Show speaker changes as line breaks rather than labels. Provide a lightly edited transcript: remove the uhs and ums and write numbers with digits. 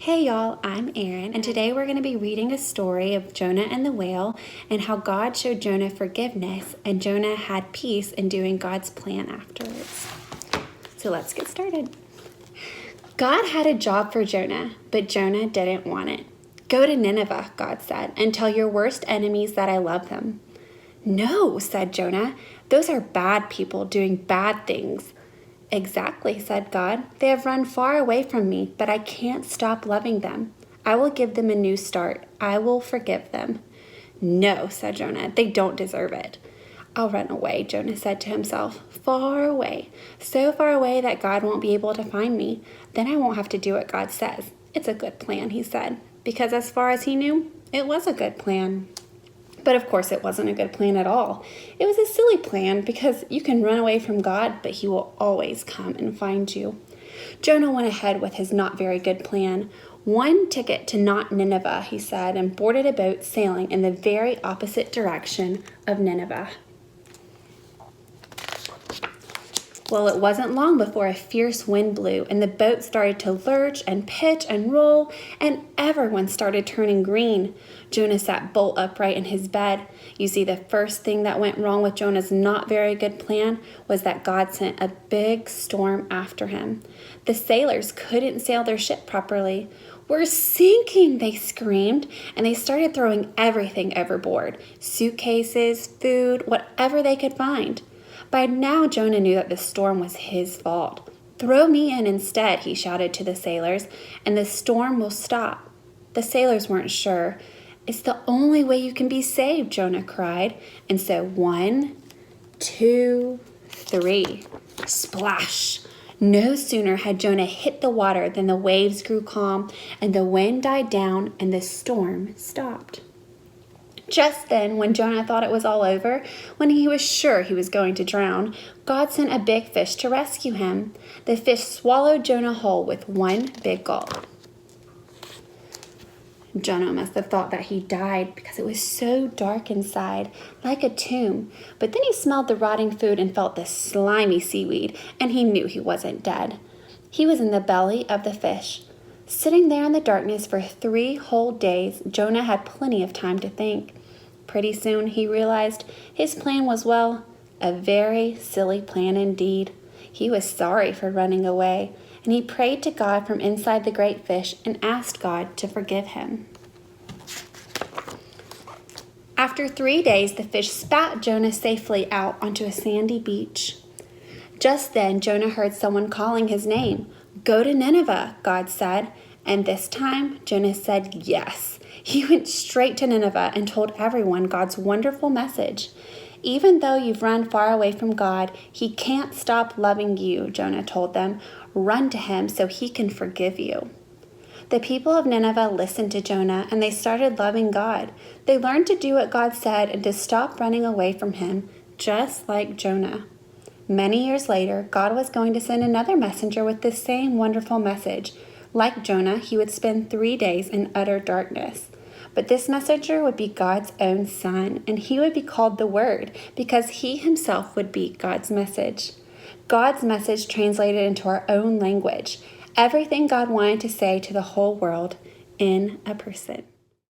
Hey y'all, I'm Erin, and today we're going to be reading a story of Jonah and the whale and how God showed Jonah forgiveness and Jonah had peace in doing God's plan afterwards. So let's get started. God had a job for Jonah, but Jonah didn't want it. Go to Nineveh, God said, and tell your worst enemies that I love them. No, said Jonah, those are bad people doing bad things. Exactly, said God. They have run far away from me, but I can't stop loving them. I will give them a new start. I will forgive them. No, said Jonah, they don't deserve it. I'll run away, Jonah said to himself. Far away. So far away that God won't be able to find me. Then I won't have to do what God says. It's a good plan, he said, because as far as he knew, it was a good plan. But of course, it wasn't a good plan at all. It was a silly plan because you can run away from God, but he will always come and find you. Jonah went ahead with his not very good plan. One ticket to not Nineveh, he said, and boarded a boat sailing in the very opposite direction of Nineveh. Well, it wasn't long before a fierce wind blew and the boat started to lurch and pitch and roll, and everyone started turning green. Jonah sat bolt upright in his bed. You see, the first thing that went wrong with Jonah's not very good plan was that God sent a big storm after him. The sailors couldn't sail their ship properly. We're sinking, they screamed, and they started throwing everything overboard, suitcases, food, whatever they could find. By now, Jonah knew that the storm was his fault. Throw me in instead, he shouted to the sailors, and the storm will stop. The sailors weren't sure. It's the only way you can be saved, Jonah cried. And so 1, 2, 3, splash. No sooner had Jonah hit the water than the waves grew calm, and the wind died down, and the storm stopped. Just then, when Jonah thought it was all over, when he was sure he was going to drown, God sent a big fish to rescue him. The fish swallowed Jonah whole with one big gulp. Jonah must have thought that he died because it was so dark inside, like a tomb. But then he smelled the rotting food and felt the slimy seaweed, and he knew he wasn't dead. He was in the belly of the fish. Sitting there in the darkness for 3 whole days, Jonah had plenty of time to think. Pretty soon he realized his plan was, well, a very silly plan indeed. He was sorry for running away, and he prayed to God from inside the great fish and asked God to forgive him. After 3 days, the fish spat Jonah safely out onto a sandy beach. Just then, Jonah heard someone calling his name. Go to Nineveh, God said, and this time Jonah said yes. He went straight to Nineveh and told everyone God's wonderful message. Even though you've run far away from God, he can't stop loving you, Jonah told them. Run to him so he can forgive you. The people of Nineveh listened to Jonah and they started loving God. They learned to do what God said and to stop running away from him, just like Jonah. Many years later, God was going to send another messenger with the same wonderful message. Like Jonah, he would spend 3 days in utter darkness. But this messenger would be God's own son, and he would be called the Word because he himself would be God's message. God's message translated into our own language. Everything God wanted to say to the whole world in a person.